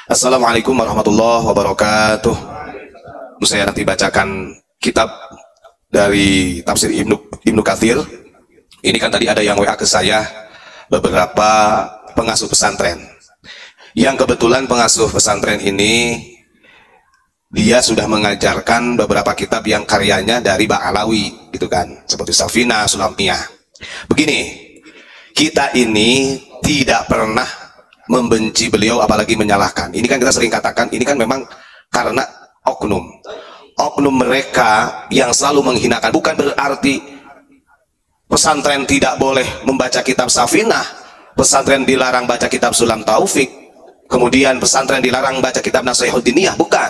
Assalamualaikum warahmatullahi wabarakatuh. Saya nanti bacakan kitab dari tafsir Ibnu Katsir. Ini kan tadi ada yang WA ke saya beberapa pengasuh pesantren. Yang kebetulan pengasuh pesantren ini dia sudah mengajarkan beberapa kitab yang karyanya dari Ba'alawi gitu kan, seperti Safina, Sulamiyah. Begini, kita ini tidak pernah membenci beliau apalagi menyalahkan. Ini kan kita sering katakan, ini kan memang karena oknum mereka yang selalu menghinakan. Bukan berarti pesantren tidak boleh membaca kitab Safinah, pesantren dilarang baca kitab Sulam Taufik, kemudian pesantren dilarang baca kitab Nasihuddiniyah, bukan.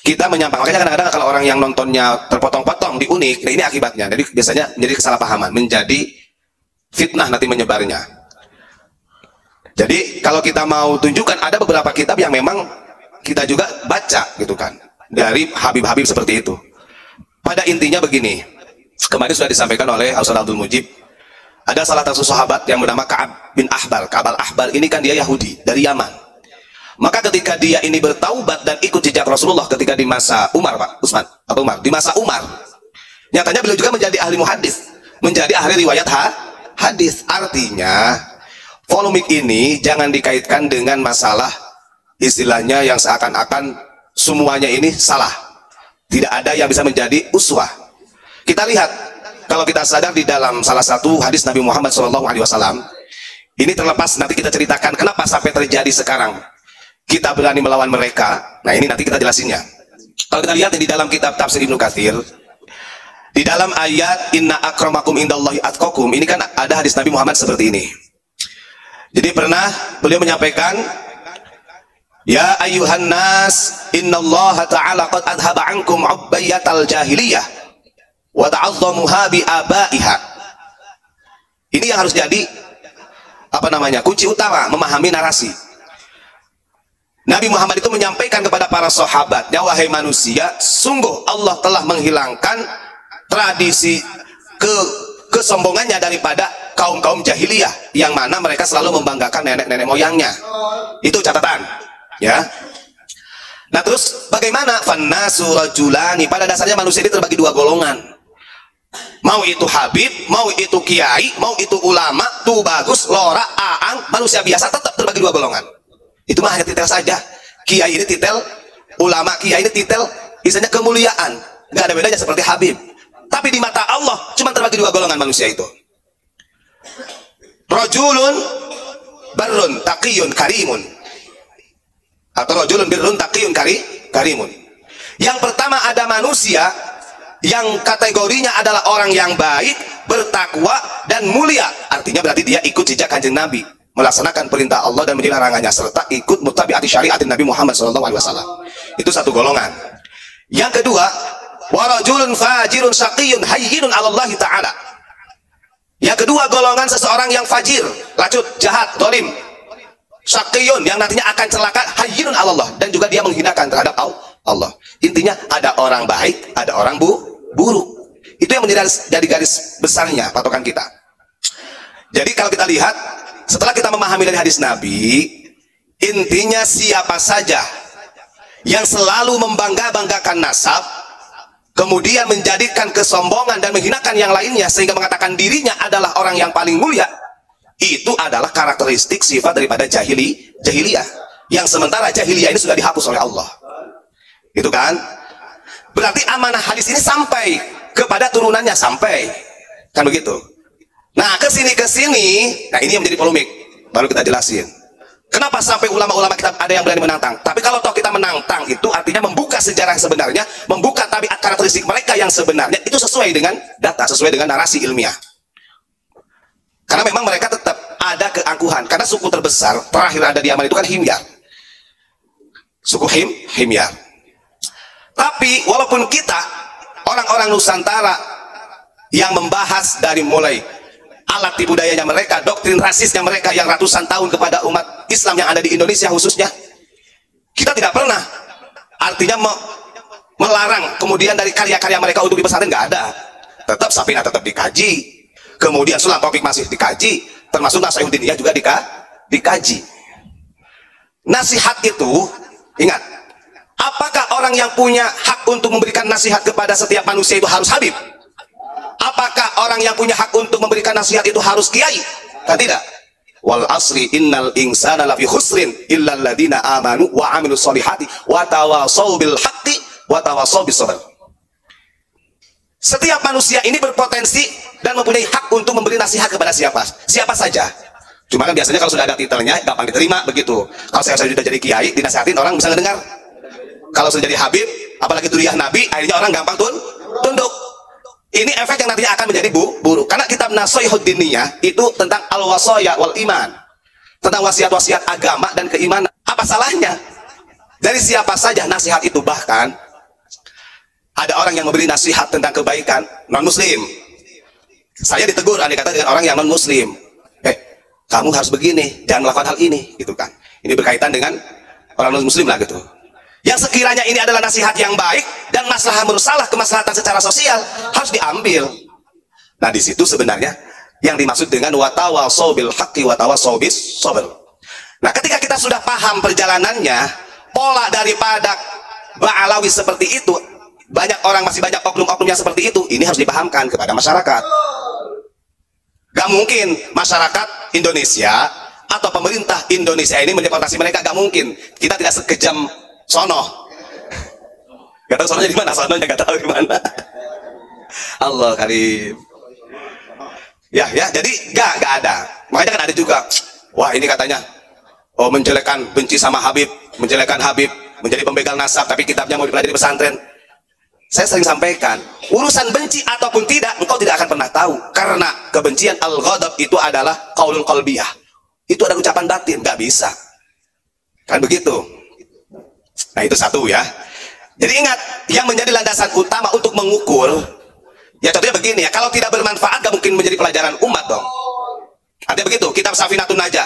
Kita menyampaikan, makanya kadang-kadang kalau orang yang nontonnya terpotong-potong di Unik, nah ini akibatnya. Jadi biasanya menjadi kesalahpahaman, menjadi fitnah nanti menyebarnya. Jadi kalau kita mau tunjukkan, ada beberapa kitab yang memang kita juga baca gitu kan, dari Habib-Habib seperti itu. Pada intinya begini, kemarin sudah disampaikan oleh Ustaz Abdul Mujib, ada salah satu sahabat yang bernama Ka'ab bin Ahbar. Ka'ab al-Ahbar ini kan dia Yahudi dari Yaman. Maka ketika dia ini bertaubat dan ikut jejak Rasulullah ketika di masa Umar, Pak Utsman atau Umar, di masa Umar, nyatanya beliau juga menjadi ahli muhadis, menjadi ahli riwayat hadis. Artinya polemik ini jangan dikaitkan dengan masalah istilahnya yang seakan-akan semuanya ini salah. Tidak ada yang bisa menjadi uswah. Kita lihat, kalau kita sadar di dalam salah satu hadis Nabi Muhammad SAW, ini terlepas nanti kita ceritakan kenapa sampai terjadi sekarang kita berani melawan mereka. Nah ini nanti kita jelasinnya. Kalau kita lihat di dalam kitab tafsir Ibnu Katsir, di dalam ayat inna akramakum indallahi atqakum, ini kan ada hadis Nabi Muhammad seperti ini. Jadi pernah beliau menyampaikan, ya ayuhan nas innallaha ta'ala qad adhaba ankum ubbayyatal jahiliyah wa ta'azzamuha bi abaiha. Ini yang harus jadi kunci utama memahami narasi. Nabi Muhammad itu menyampaikan kepada para sahabat, ya wahai manusia, sungguh Allah telah menghilangkan tradisi kesombongannya daripada kaum-kaum jahiliyah yang mana mereka selalu membanggakan nenek-nenek moyangnya. Itu catatan, ya. Nah terus bagaimana? Fannasu rajulani, pada dasarnya manusia ini terbagi dua golongan. Mau itu habib, mau itu kiai, mau itu ulama, tuh bagus, lora, aang, manusia biasa tetap terbagi dua golongan. Itu mah hanya titel saja. Kiai ini titel, ulama kiai ini titel, istilahnya kemuliaan. Nggak ada bedanya seperti habib. Tapi di mata Allah cuma terbagi dua golongan manusia itu. Rajulun barrun taqiyun karimun, atau rajulun birrun taqiyun karimun. Yang pertama ada manusia yang kategorinya adalah orang yang baik, bertakwa dan mulia. Artinya berarti dia ikut jejak Kanjeng Nabi, melaksanakan perintah Allah dan menjadi larangannya, serta ikut muttabi'ati syariat Nabi Muhammad SAW. Itu satu golongan. Yang kedua, wa rajulun fajirun syaqiyun hayyinun 'ala Allah Ta'ala. Yang kedua golongan seseorang yang fajir, lacut, jahat, zalim, syaqiyun yang nantinya akan celaka, hayyinun 'ala Allah, dan juga dia menghinakan terhadap Allah. Intinya ada orang baik, ada orang buruk. Itu yang menjadi garis besarnya patokan kita. Jadi kalau kita lihat, setelah kita memahami dari hadis Nabi, intinya siapa saja yang selalu membangga-banggakan nasab, kemudian menjadikan kesombongan dan menghinakan yang lainnya sehingga mengatakan dirinya adalah orang yang paling mulia, itu adalah karakteristik sifat daripada jahiliyah. Yang sementara jahiliyah ini sudah dihapus oleh Allah. Itu kan? Berarti amanah hadis ini sampai kepada turunannya, sampai. Kan begitu? Nah kesini, nah ini yang menjadi polemik. Baru kita jelasin kenapa sampai ulama-ulama kita ada yang berani menantang. Tapi kalau toh kita menantang, itu artinya membuka sejarah sebenarnya, membuka tabiat karakteristik mereka yang sebenarnya, itu sesuai dengan data, sesuai dengan narasi ilmiah. Karena memang mereka tetap ada keangkuhan. Karena suku terbesar terakhir ada di Yaman itu kan Himyar, suku Himyar. Tapi walaupun kita orang-orang Nusantara yang membahas dari mulai alat tipu dayanya mereka, doktrin rasisnya mereka yang ratusan tahun kepada umat Islam yang ada di Indonesia khususnya, kita tidak pernah artinya melarang kemudian dari karya-karya mereka untuk di pesantren, nggak ada. Tetap Safinah tetap dikaji, kemudian Sulam Taufik masih dikaji, termasuk Nasihuddiniyah juga dikaji. nasihat itu, ingat, apakah orang yang punya hak untuk memberikan nasihat kepada setiap manusia itu harus habib? Apakah orang yang punya hak untuk memberikan nasihat itu harus kiai? Kan tidak. Wal asri innal insana lafi khusrin illa alladziina amanu wa 'amilus sholihati wa tawashaw bil haqqi wa tawashaw bis sabr. Setiap manusia ini berpotensi dan mempunyai hak untuk memberi nasihat kepada siapa saja. Cuma kan biasanya kalau sudah ada titelnya gampang diterima begitu. Kalau saya sudah jadi kiai, dinasihatin orang bisa mendengar. Kalau sudah jadi habib, apalagi duriyah Nabi, akhirnya orang gampang tunduk. Ini efek yang nantinya akan menjadi buruk. Karena kitab Nashihud Diniyah itu tentang al-wasaya wal iman, tentang wasiat-wasiat agama dan keimanan. Apa salahnya? Dari siapa saja nasihat itu. Bahkan ada orang yang memberi nasihat tentang kebaikan non-muslim. Saya ditegur andai kata dengan orang yang non-muslim. Kamu harus begini, jangan melakukan hal ini, gitu kan. Ini berkaitan dengan orang non-muslim lah gitu. Yang sekiranya ini adalah nasihat yang baik dan maslahat mursalah, kemaslahatan secara sosial, harus diambil. Nah, di situ sebenarnya yang dimaksud dengan watawasau bil haqqi watawasau bis sabr. Nah, ketika kita sudah paham perjalanannya, pola daripada Ba'alawi seperti itu, masih banyak oknum-oknum yang seperti itu, ini harus dipahamkan kepada masyarakat. Gak mungkin masyarakat Indonesia atau pemerintah Indonesia ini mendeportasi mereka, gak mungkin. Kita tidak sekejam sono. Gak tahu sononya di mana, sononya gak tahu di mana. Allah karim. Ya, jadi gak ada. Makanya kan ada juga, wah ini katanya, menjelekkan, benci sama Habib, menjelekkan Habib, menjadi pembegal nasab, tapi kitabnya mau dipelajari di pesantren. Saya sering sampaikan, urusan benci ataupun tidak, engkau tidak akan pernah tahu. Karena kebencian al-ghadab itu adalah qaulul qalbiyah. Itu ada ucapan batin, gak bisa. Kan begitu. Nah, itu satu ya. Jadi ingat, yang menjadi landasan utama untuk mengukur, ya contohnya begini ya, kalau tidak bermanfaat gak mungkin menjadi pelajaran umat dong. Artinya begitu, kitab Safinatun Najah.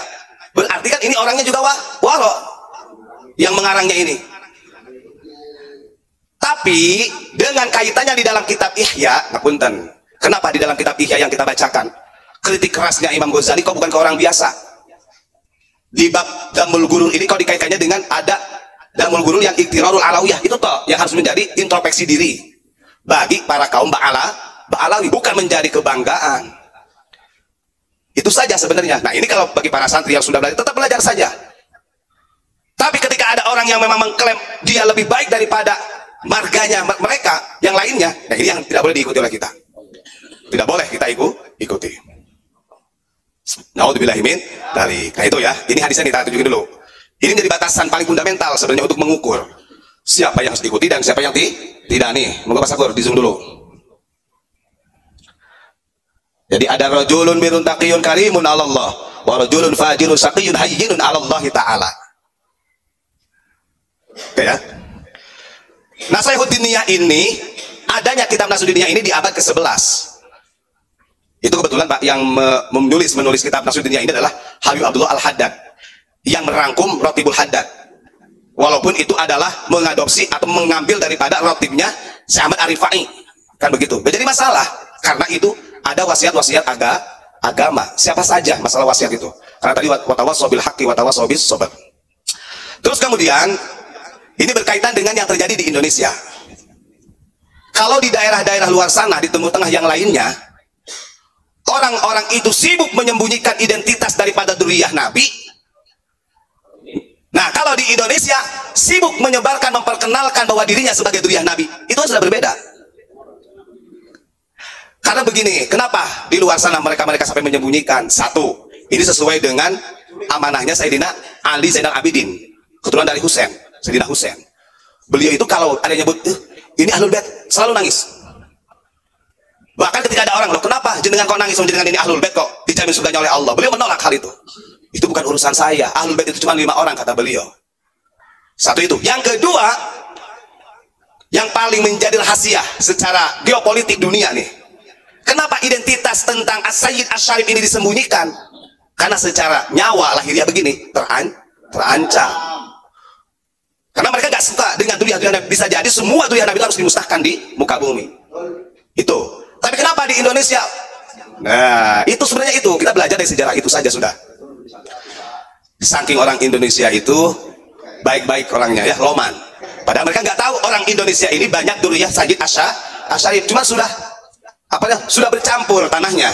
Berarti kan ini orangnya juga waro yang mengarangnya ini. Tapi dengan kaitannya di dalam kitab Ihya, ngapunten, kenapa di dalam kitab Ihya yang kita bacakan kritik kerasnya Imam Ghazali kok bukan ke orang biasa? Di bab Damul Gurur ini kau dikaitkannya dengan ada Damul Gurur yang iktirarul alawiyah, itu toh yang harus menjadi introspeksi diri bagi para kaum Ba'alawi, bukan menjadi kebanggaan. Itu saja sebenarnya. Nah, ini kalau bagi para santri yang sudah belajar, tetap belajar saja. Tapi ketika ada orang yang memang mengklaim dia lebih baik daripada marganya mereka yang lainnya, nah ini yang tidak boleh diikuti oleh kita. Tidak boleh kita ikuti. Naudzubillahi min dzalik. Nah itu ya, ini hadisnya kita tunjukin dulu. Ini menjadi batasan paling fundamental sebenarnya untuk mengukur siapa yang harus diikuti dan siapa yang tidak nih. Moga Pak Sakur di zoom dulu. Jadi ada rajulun birrun taqiyun karimun 'ala Allah wa rajulun fajirun saqiyun hayyinun 'ala Allah taala. Oke ya. Nashihud Diniyah ini, adanya kitab Nashihud Diniyah ini di abad ke-11. Itu kebetulan Pak yang menulis kitab Nashihud Diniyah ini adalah Habib Abdullah Al-Haddad yang merangkum Rotibul Haddad. Walaupun itu adalah mengadopsi atau mengambil daripada rotibnya Syekh Ahmad Arifai. Kan begitu. Menjadi masalah karena itu ada wasiat-wasiat agama. Siapa saja masalah wasiat itu. Karena tadi watawassaw bil haqqi watawassaw bis sabr. Terus kemudian ini berkaitan dengan yang terjadi di Indonesia. Kalau di daerah-daerah luar sana, di Timur Tengah yang lainnya, orang-orang itu sibuk menyembunyikan identitas daripada duriyah Nabi. Nah, kalau di Indonesia sibuk menyebarkan, memperkenalkan bahwa dirinya sebagai duriyah Nabi. Itu sudah berbeda. Karena begini, kenapa di luar sana mereka sampai menyembunyikan? Satu, ini sesuai dengan amanahnya Sayyidina Ali Zainal Abidin, keturunan dari Sayyidina Husain. Beliau itu kalau ada yang nyebut ini Ahlul Bait, selalu nangis. Bahkan ketika ada orang, loh kenapa jenengan kok nangis menjadikan ini Ahlul Bait kok dijamin surganya oleh Allah? Beliau menolak hal itu. Itu bukan urusan saya. Ahlul Bait itu cuma 5 orang kata beliau. Satu itu. Yang kedua, yang paling menjadi rahasia secara geopolitik dunia nih. Kenapa identitas tentang As-Sayyid Asy-Syarif ini disembunyikan? Karena secara nyawa lahiriah begini terancam. Karena mereka gak suka dengan duriyah Nabi. Bisa jadi semua duriyah Nabi harus dimusnahkan di muka bumi. Itu. Tapi kenapa di Indonesia? Nah, itu sebenarnya itu. Kita belajar dari sejarah itu saja sudah. Saking orang Indonesia itu baik-baik orangnya ya, loman. Padahal mereka nggak tahu orang Indonesia ini banyak dulu ya Sayyid Asy'ariyah, cuma sudah sudah bercampur tanahnya.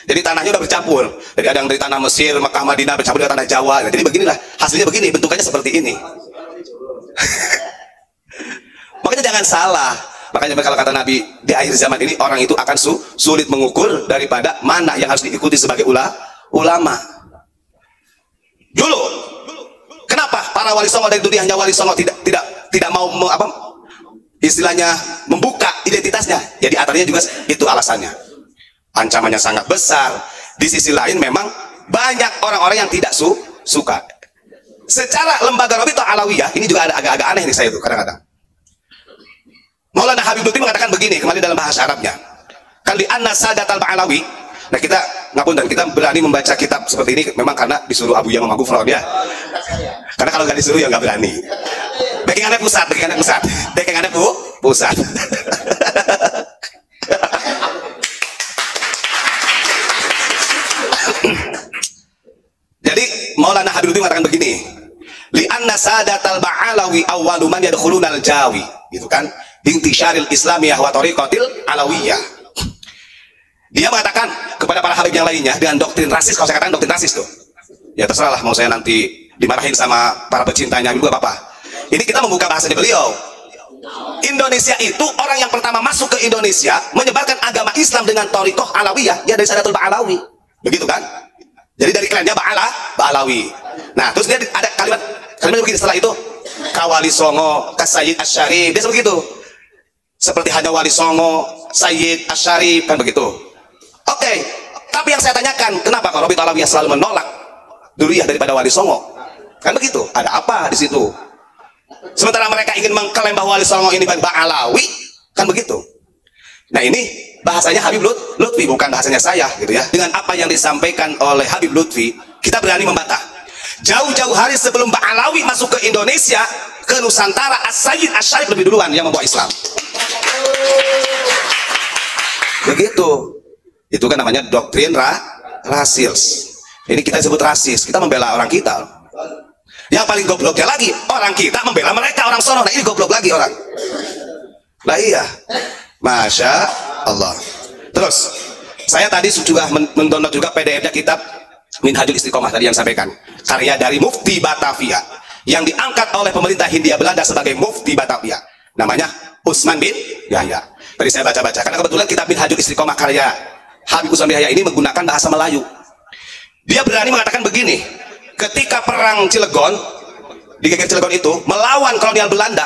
Jadi tanahnya udah bercampur. Jadi ada yang dari tanah Mesir, Mekah, Madinah bercampur dengan tanah Jawa. Jadi beginilah hasilnya, begini bentukannya seperti ini. Makanya jangan salah. Makanya kalau kata Nabi, di akhir zaman ini orang itu akan sulit mengukur daripada mana yang harus diikuti sebagai ulama. Dulu, kenapa para wali songo dari dunia hanya wali songo tidak mau istilahnya membuka identitasnya? Jadi antaranya juga itu alasannya. Ancamannya sangat besar. Di sisi lain memang banyak orang-orang yang tidak suka. Secara lembaga Rabithah Alawiyah ini juga ada agak-agak aneh nih saya tuh kadang-kadang. Maulana Habib Lutfi mengatakan begini, kembali dalam bahasa Arabnya. Kan li anna sadatal ba'alawi. Nah kita ngapunten, kita berani membaca kitab seperti ini memang karena disuruh Abu Yamam Magufron ya. Karena kalau nggak disuruh ya nggak berani. Backingannya pusat. Backingannya pusat. Jadi Maulana Habib Lutfi mengatakan begini, li anna sadatal ba'alawi awwalu man yadkhuluna al-jawi, gitu kan? Intisyaril Islamiyah wa tariqatil Alawiyah. Dia mengatakan kepada para habib yang lainnya dengan doktrin rasis. Kalau saya katakan doktrin rasis tuh, ya terserahlah, mau saya nanti dimarahin sama para pecintanya juga apa. Ini kita membuka bahasanya beliau. Indonesia itu orang yang pertama masuk ke Indonesia menyebarkan agama Islam dengan tariqah Alawiyah, ya dari Sadatul Ba'alawi, begitu kan? Jadi dari klannya Ba'alawi. Nah terus dia ada kalimat begini setelah itu, kawali songo kasayyid asy'arif, dia begitu. Seperti hanya wali songo, Sayyid Asy'arif, kan begitu. Oke, tapi yang saya tanyakan, kenapa kalau Rabithah Alawiyah selalu menolak duriyah daripada wali songo? Kan begitu, ada apa di situ? Sementara mereka ingin mengklaim bahwa wali songo ini Ba'alawi, kan begitu. Nah ini bahasanya Habib Lutfi, bukan bahasanya saya, gitu ya. Dengan apa yang disampaikan oleh Habib Lutfi, kita berani membantah. Jauh-jauh hari sebelum Ba'alawi masuk ke Indonesia, ke Nusantara, Sayyid Asy'arif lebih duluan yang membawa Islam. Begitu. Itu kan namanya doktrin rasis. Ini kita sebut rasis, kita membela orang kita. Yang paling gobloknya lagi, orang kita membela mereka, orang sono. Nah ini goblok lagi orang. Lah iya, Masya Allah. Terus saya tadi juga mendownload juga PDF-nya kitab Minhajul Istiqomah tadi yang sampaikan, karya dari Mufti Batavia yang diangkat oleh pemerintah Hindia Belanda sebagai Mufti Batavia, namanya Utsman bin Yahya. Tadi saya baca-baca karena kebetulan kitab Minhajul Istiqomah karya Habib Utsman bin Yahya ini menggunakan bahasa Melayu. Dia berani mengatakan begini, ketika perang Cilegon, di geger Cilegon itu melawan kolonial Belanda,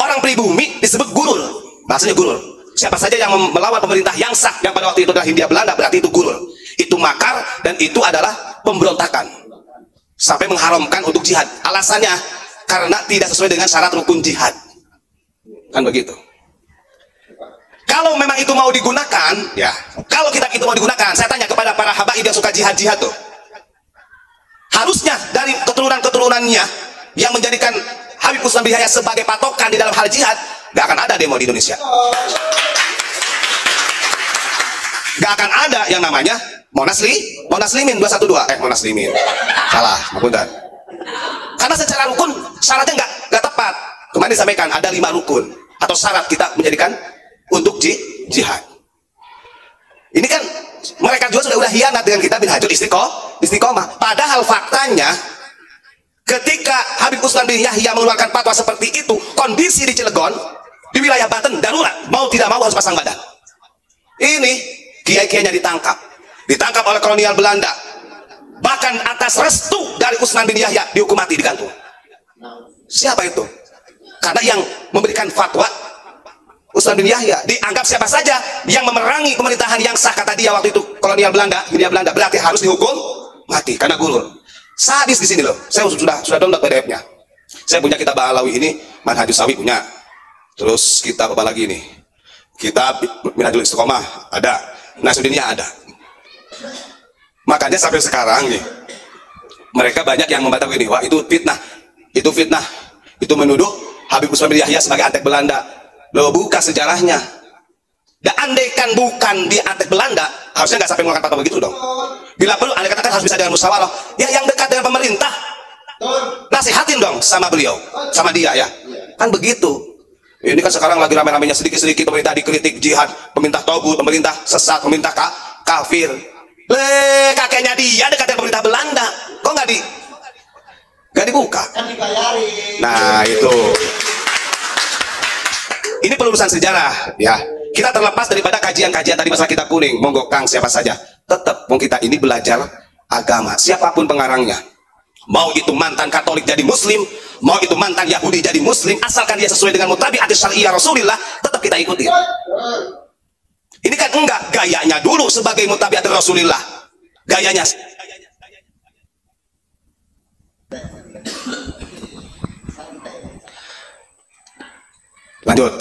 orang pribumi disebut gurul, bahasanya gurul. Siapa saja yang melawan pemerintah yang sah yang pada waktu itu adalah Hindia Belanda, berarti itu gurul, itu makar, dan itu adalah pemberontakan sampai mengharamkan untuk jihad. Alasannya karena tidak sesuai dengan syarat rukun jihad, kan begitu. Kalau memang itu mau digunakan, ya kalau kitab itu mau digunakan, saya tanya kepada para habaib yang suka jihad tuh, harusnya dari keturunan-keturunannya yang menjadikan Habib Utsman bin Yahya sebagai patokan di dalam hal jihad, gak akan ada demo di Indonesia. Gak akan ada yang namanya Monaslimin 212. Monaslimin salah, ngapunten. Karena secara rukun syaratnya nggak tepat. Kemarin disampaikan ada 5 rukun atau syarat kita menjadikan untuk jihad. Ini kan mereka juga sudah hianat dengan kitab Minhajul Istiqomah. Padahal faktanya ketika Habib Utsman bin Yahya mengeluarkan fatwa seperti itu, kondisi di Cilegon, di wilayah Banten darurat, mau tidak mau harus pasang badan. Ini kiai-kiainya ditangkap oleh kolonial Belanda, bahkan atas restu dari Utsman bin Yahya dihukum mati, digantung. Siapa itu? Karena yang memberikan fatwa Utsman bin Yahya dianggap siapa saja yang memerangi pemerintahan yang sah, kata dia waktu itu kolonial Belanda, Hindia Belanda, berarti harus dihukum mati karena gurul. Sadis di sini loh. Saya sudah download PDF-nya. Saya punya kitab Ba'alawi ini, Manhajus Sawi punya. Terus kitab apa lagi ini? Kitab Minhajul Istiqomah ada, Nasruddiniyah ada. Makanya sampai sekarang nih, mereka banyak yang membantah ini, wah itu fitnah, itu menuduh Habib Utsman bin Yahya sebagai antek Belanda. Loh, buka sejarahnya. Dan andaikan bukan di antek Belanda, harusnya nggak sampai mengeluarkan fatwa begitu dong. Bila perlu, andai katakan harus bisa dengan musyawarah. Ya yang dekat dengan pemerintah, Nasihatin dong sama beliau, sama dia ya. Kan begitu. Ini kan sekarang lagi rame-ramenya sedikit-sedikit pemerintah dikritik jihad, pemerintah togut, pemerintah sesat, pemerintah kafir. Kakeknya dia dekat dengan pemerintah Belanda. Kok nggak dibuka? Kan dibayarin. Nah, itu. Ini pelurusan sejarah ya. Kita terlepas daripada kajian-kajian tadi masalah kitab kuning, monggo Kang siapa saja. Tetap kita ini belajar agama, siapapun pengarangnya. Mau itu mantan Katolik jadi Muslim, mau itu mantan Yahudi jadi Muslim, asalkan dia sesuai dengan mutabiat syariah Rasulullah, tetap kita ikuti. Ini kan enggak gayanya dulu sebagai mutabiat Rasulullah. Gayanya lanjut.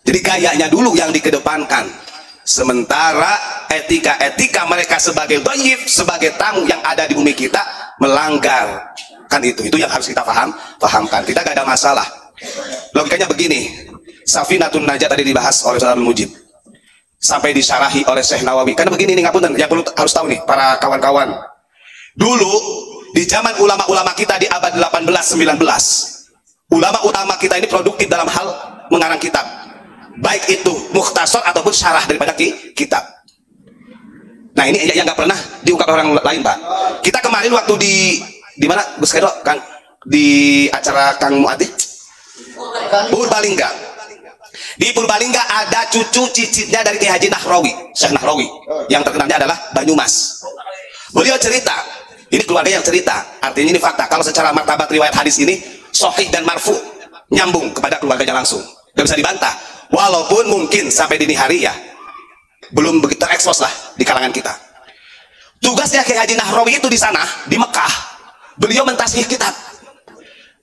Jadi gayanya dulu yang dikedepankan, sementara etika-etika mereka sebagai dhaif, sebagai tamu yang ada di bumi kita melanggar. Kan itu yang harus kita pahamkan. Kita gak ada masalah. Logikanya begini, Safinatun Najah tadi dibahas oleh Saudara Mujib, sampai disyarahi oleh Syekh Nawawi. Karena begini nih, ngapunten, yang perlu harus tahu nih para kawan-kawan. Dulu di zaman ulama-ulama kita di abad 18-19, ulama-ulama kita ini produktif dalam hal mengarang kitab, baik itu mukhtasar ataupun syarah daripada kitab. Nah, ini yang nggak pernah diungkap orang lain, Pak. Kita kemarin waktu di mana Gus Kedo, Kang, di acara Kang Muati Purbalingga. Di Purbalingga ada cucu cicitnya dari Kiai Haji Nahrawi, Syekh Nahrawi, yang terkenalnya adalah Banyumas. Beliau cerita, ini keluarga yang cerita, artinya ini fakta. Kalau secara martabat riwayat hadis ini sahih dan marfu, nyambung kepada keluarganya langsung, nggak bisa dibantah. Walaupun mungkin sampai dini hari ya belum begitu terekspos lah di kalangan kita. Tugasnya Kiai Haji Nahrawi itu di sana, di Mekah, beliau mentasih kitab.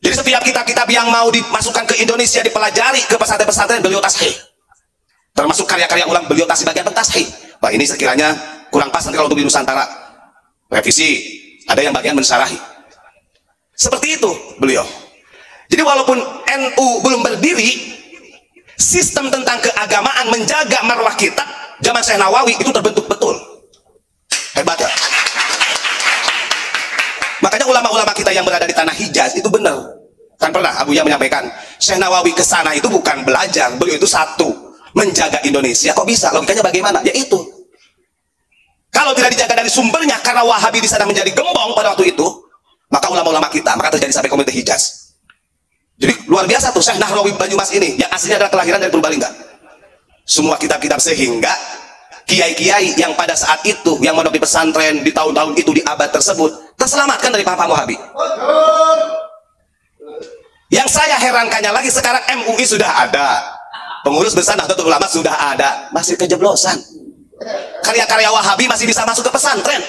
Jadi setiap kitab-kitab yang mau dimasukkan ke Indonesia, dipelajari ke pesantren-pesantren, beliau tasih. Termasuk karya-karya ulang, beliau tasih bagian pentasih. Wah, ini sekiranya kurang pas nanti kalau untuk di Nusantara, revisi, ada yang bagian mensyarahi. Seperti itu beliau. Jadi walaupun NU belum berdiri, sistem tentang keagamaan menjaga marwah kitab zaman Syekh Nawawi itu terbentuk betul. Hebat ya. Makanya ulama-ulama kita yang berada di tanah Hijaz itu benar. Kan pernah Abu Ya menyampaikan, Syekh Nawawi ke sana itu bukan belajar, beliau itu satu, menjaga Indonesia. Kok bisa? Logikanya bagaimana? Ya itu. Kalau tidak dijaga dari sumbernya, karena Wahabi di sana menjadi gembong pada waktu itu, maka ulama-ulama kita, maka terjadi sampai komunitas Hijaz. Jadi luar biasa tuh Syekh Nahrawi Banyumas ini, yang aslinya adalah kelahiran dari Purbalingga. Semua kitab-kitab, sehingga kiai-kiai yang pada saat itu yang mondok di pesantren di tahun-tahun itu, di abad tersebut, terselamatkan dari paham Wahabi. Yang saya herankannya lagi, sekarang MUI sudah ada, pengurus besar Nahdlatul Ulama sudah ada, masih kejeblosan. Karya-karya Wahabi masih bisa masuk ke pesantren.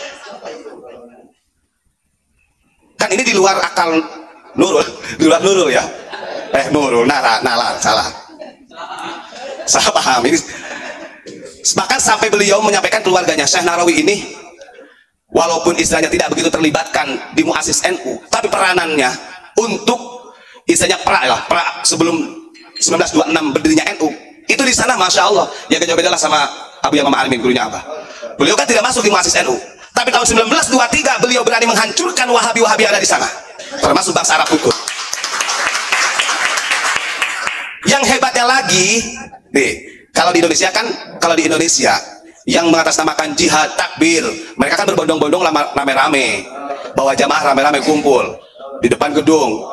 Kan ini di luar akal Nurul, di luar Nurul ya. Nurul, nalar, salah paham ini. Bahkan sampai beliau menyampaikan keluarganya, Syekh Nahrawi ini walaupun istilahnya tidak begitu terlibatkan di muassis NU, tapi peranannya untuk istilahnya pra sebelum 1926 berdirinya NU itu di sana, masya Allah ya, jauh beda lah sama Abu Yamam Armin, gurunya apa. Beliau kan tidak masuk di muassis NU, tapi tahun 1923 beliau berani menghancurkan Wahabi-Wahabi ada di sana, termasuk bangsa Arab Ukud. Yang hebatnya lagi nih, kalau di Indonesia yang mengatasnamakan jihad, takbir, mereka kan berbondong-bondong rame-rame, bawa jamaah rame-rame kumpul di depan gedung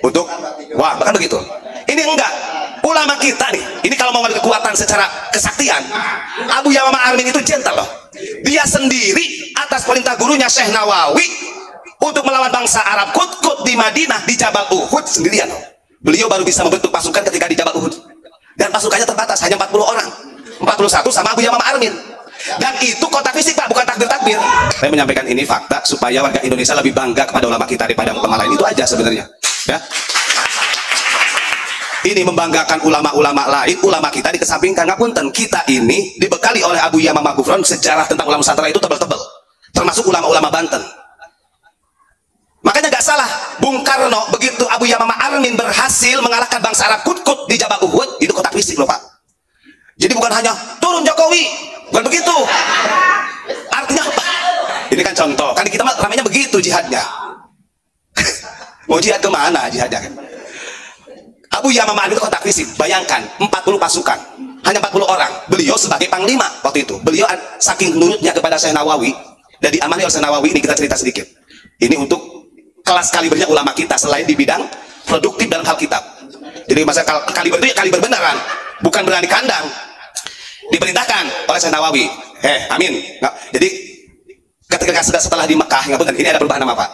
untuk bahkan begitu. Ini enggak, ulama kita nih, ini kalau mau kekuatan secara kesaktian, Abu Yamam Armin itu gentle loh. Dia sendiri atas perintah gurunya Syekh Nawawi untuk melawan bangsa Arab Kut di Madinah, di Jabal Uhud sendirian loh. Beliau baru bisa membentuk pasukan ketika di Jabal Uhud, dan pasukannya terbatas, hanya 40 orang, 41 sama Abu Yamam Armin. Dan itu kotak fisik, Pak, bukan takbir-takbir. Saya menyampaikan ini fakta supaya warga Indonesia lebih bangga kepada ulama kita daripada ulama lain. Itu aja sebenarnya ya. Ini membanggakan ulama-ulama lain, ulama kita dikesampingkan. Ngapunten, kita ini dibekali oleh Abu Yamam Magufron sejarah tentang ulama Nusantara itu tebal-tebal, termasuk ulama-ulama Banten. Makanya gak salah Bung Karno begitu Abu Yamam Armin berhasil mengalahkan bangsa Arab Kut di Jabal Uhud, itu kotak fisik loh, Pak. Jadi bukan hanya turun Jokowi, bukan begitu. Artinya apa? Ini kan contoh, kan kita ramainya begitu jihadnya. Mau jihad kemana jihadnya kan? Abu Yamamah itu kontak fisik. Bayangkan 40 pasukan, hanya 40 orang. Beliau sebagai panglima waktu itu. Beliau saking nurutnya kepada Syekh Nawawi dan diamani oleh Syekh Nawawi. Ini kita cerita sedikit. Ini untuk kelas kalibernya ulama kita selain di bidang produktif dalam hal kitab. Jadi masa kaliber itu ya kaliber beneran, bukan berani kandang. Diperintahkan oleh Syekh Nawawi. Amin. Nah, jadi ketika setelah di Mekah, ini ada perubahan nama Pak.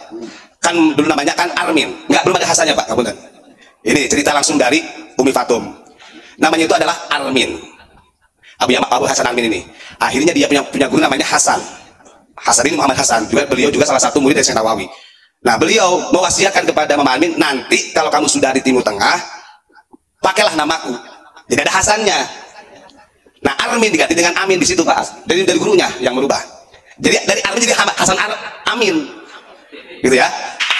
Kan dulu namanya kan Armin, belum ada hasannya Pak. Ini cerita langsung dari Umi Fatum. Namanya itu adalah Armin. Abu Hasan Armin ini. Akhirnya dia punya guru namanya Hasan. Hasan ini Muhammad Hasan. Beliau juga salah satu murid dari Syekh Nawawi. Nah, beliau mewasiatkan kepada Mama Armin, nanti kalau kamu sudah di Timur Tengah, pakailah namaku. Jadi ada Hasannya. Nah, Armin diganti dengan Amin di situ Pak. Dari gurunya yang merubah. Jadi dari Armin jadi Hasan Amin. Gitu ya.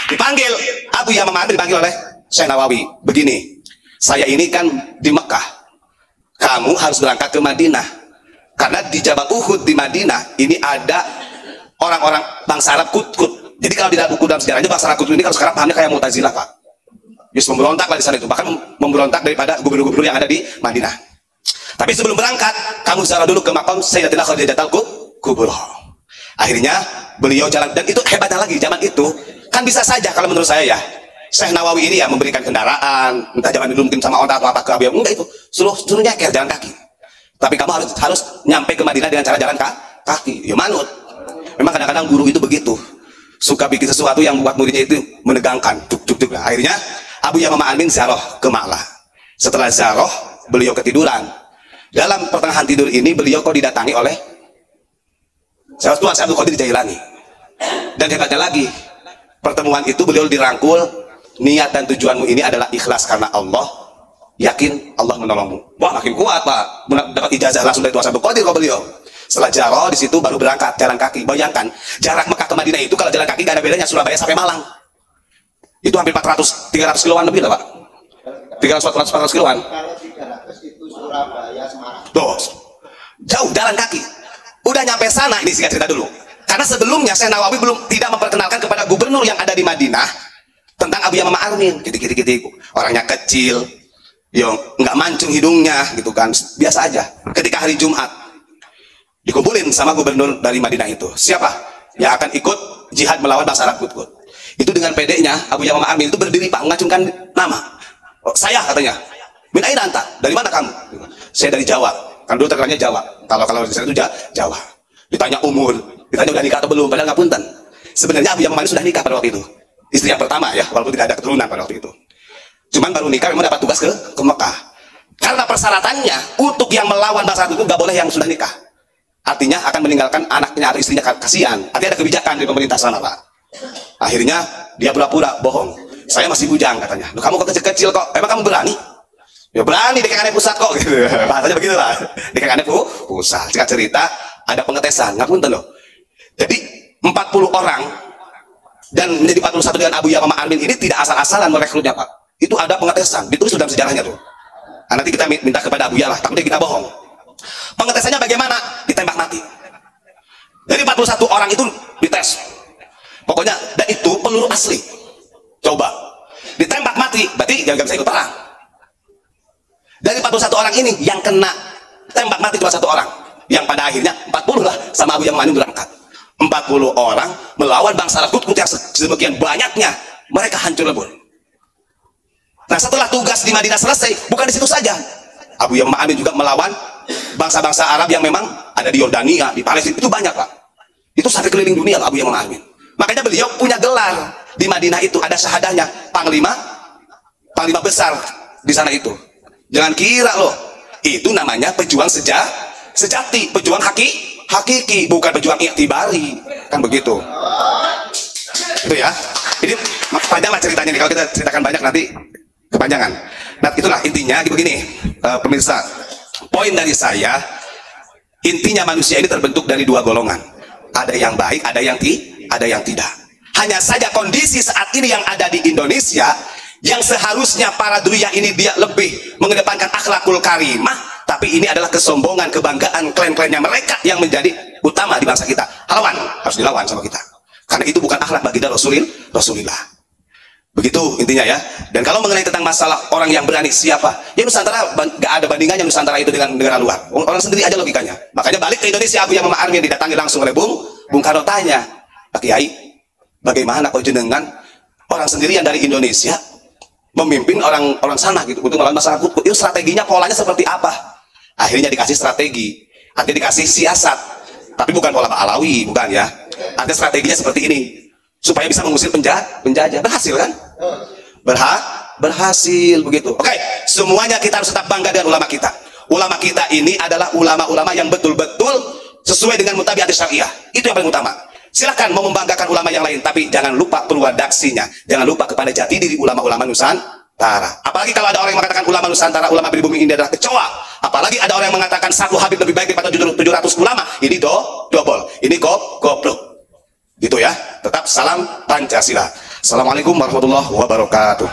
Dipanggil Abu Yamamah dipanggil oleh Syekh Nawawi, begini, saya ini kan di Mekah, kamu harus berangkat ke Madinah, karena di Jabal Uhud di Madinah ini ada orang-orang bangsa Arab Kut-Kut. Jadi kalau di dalam buku dalam sejarahnya bangsa Arab Kut-Kut ini kalau sekarang pahamnya kayak Mu'tazilah Pak. Just memberontak lah di sana itu, bahkan memberontak daripada gubernur-gubernur yang ada di Madinah. Tapi sebelum berangkat, kamu ziarah dulu ke makam Sayyidatina Khadijatul Kubra. Akhirnya beliau jalan, dan itu hebatnya lagi zaman itu kan bisa saja kalau menurut saya ya. Syekh Nawawi ini ya memberikan kendaraan, entah jangan dulu mungkin sama onta atau apa ke Abu Yamamah, enggak itu, suruh nyeker jalan kaki. Tapi kamu harus nyampe ke Madinah dengan cara jalan kaki. Ya manut. Memang kadang-kadang guru itu begitu, suka bikin sesuatu yang buat muridnya itu menegangkan. Tuk. Akhirnya Abu Yamamah Armin ziarah ke Ma'lah. Setelah ziarah, beliau ketiduran. Dalam pertengahan tidur ini beliau kok didatangi oleh Tuan Syekh Abdul Qadir Jailani. Dan hebatnya lagi, pertemuan itu beliau dirangkul. Niat dan tujuanmu ini adalah ikhlas karena Allah, yakin Allah menolongmu. Wah, makin kuat Pak, dapat ijazah langsung dari Tuan Syekh Abdul Qadir kok beliau. Setelah ziarah di situ baru berangkat jalan kaki. Bayangkan jarak Mekah ke Madinah itu kalau jalan kaki gak ada bedanya Surabaya sampai Malang. Itu hampir 300 kiloan lebih lah Pak. 300-400 kiloan. Kalau 300 itu Surabaya Semarang. Tuh, jauh jalan kaki. Udah nyampe sana, ini singkat cerita dulu. Karena sebelumnya Syekh Nawawi belum tidak memperkenalkan kepada gubernur yang ada di Madinah tentang Abu Yamamah Armin. Gitu. Orangnya kecil, yang nggak mancung hidungnya, gitu kan, biasa aja. Ketika hari Jumat dikumpulin sama gubernur dari Madinah itu, siapa yang akan ikut jihad melawan bangsa Arab Kut-Kut? Itu dengan pedenya Abu Yamamah Armin itu berdiri Pak, mengacungkan nama. Saya katanya, min aina anta? Dari mana kamu? Saya dari Jawa. Kan dulu terkenalnya Jawa. Kalau di sana itu Jawa. Ditanya umur, ditanya udah nikah atau belum, padahal nggak punten. Sebenarnya Abu Yamamah sudah nikah pada waktu itu. Istri yang pertama ya, walaupun tidak ada keturunan pada waktu itu. Cuman baru nikah memang dapat tugas ke Mekah. Karena persyaratannya untuk yang melawan bangsa itu nggak boleh yang sudah nikah. Artinya akan meninggalkan anaknya atau istrinya, kasihan. Artinya ada kebijakan dari pemerintah sana Pak. Akhirnya dia pura-pura bohong. Saya masih bujang katanya. Loh, kamu kok kecil-kecil kok? Emang kamu berani? Ya berani di KKN pusat kok. Gitu. Bahasanya begitu lah. Di KKN pusat. Jika cerita ada pengetesan, nggak punten loh. Jadi 40 orang dan menjadi 41 dengan Abu Yamamah Armin ini tidak asal-asalan merekrutnya Pak. Itu ada pengetesan, ditulis dalam sejarahnya tuh. Nah, nanti kita minta kepada Abu Yamamah, takutnya kita bohong. Pengetesannya bagaimana? Ditembak mati. Dari 41 orang itu dites. Pokoknya, dan itu peluru asli. Coba, ditembak mati, berarti gak bisa ikut perang. Dari 41 orang ini, yang kena tembak mati cuma 1 orang. Yang pada akhirnya 40 lah sama Abu Yamamah Armin berangkat. 40 orang melawan bangsa Arab Kut-Kut yang sedemikian banyaknya, mereka hancur lebur. Nah, setelah tugas di Madinah selesai, bukan di situ saja. Abu Yamamah Armin juga melawan bangsa-bangsa Arab yang memang ada di Yordania, di Palestina, itu banyak Pak. Itu sampai keliling dunia Abu Yamamah Armin. Makanya beliau punya gelar di Madinah itu, ada syahadahnya, panglima besar di sana itu. Jangan kira loh, itu namanya pejuang sejati, pejuang hakiki, bukan pejuang iktibari, kan begitu. Itu ya. Ini panjanglah ceritanya nih, kalau kita ceritakan banyak nanti kepanjangan. Nah, itulah intinya begini, pemirsa. Poin dari saya, intinya manusia ini terbentuk dari 2 golongan. Ada yang baik, ada yang tidak. Hanya saja kondisi saat ini yang ada di Indonesia, yang seharusnya para dunia ini dia lebih mengedepankan akhlakul karimah, tapi ini adalah kesombongan, kebanggaan, klaim-klaimnya mereka yang menjadi utama di bangsa kita. Harus dilawan sama kita. Karena itu bukan akhlak baginda Rasulullah. Begitu intinya ya. Dan kalau mengenai tentang masalah orang yang berani siapa, ya Nusantara gak ada bandingannya Nusantara itu dengan negara luar. Orang sendiri aja logikanya. Makanya balik ke Indonesia, Abu Yamamah Army didatangi langsung oleh Bung Karno, tanya, Pak Kiai, bagaimana kau jenengan orang sendirian dari Indonesia memimpin orang sana gitu untuk melawan masalah hukum? Itu strateginya, polanya seperti apa? Akhirnya dikasih strategi, artinya dikasih siasat, tapi bukan pola Pak Alawi, bukan ya. Artinya strateginya seperti ini, supaya bisa mengusir penjajah. Berhasil kan? Berhasil begitu. Oke, semuanya kita harus tetap bangga dengan ulama kita. Ulama kita ini adalah ulama-ulama yang betul-betul sesuai dengan mutabiat syariah. Itu yang paling utama. Silahkan mau membanggakan ulama yang lain, tapi jangan lupa produksinya. Jangan lupa kepada jati diri ulama-ulama Nusantara. Apalagi kalau ada orang yang mengatakan ulama Nusantara, ulama pribumi ini adalah kecoa. Apalagi ada orang yang mengatakan satu Habib lebih baik daripada 700 ulama. Ini double. Ini goblok. Gitu ya. Tetap salam Pancasila. Assalamualaikum warahmatullahi wabarakatuh.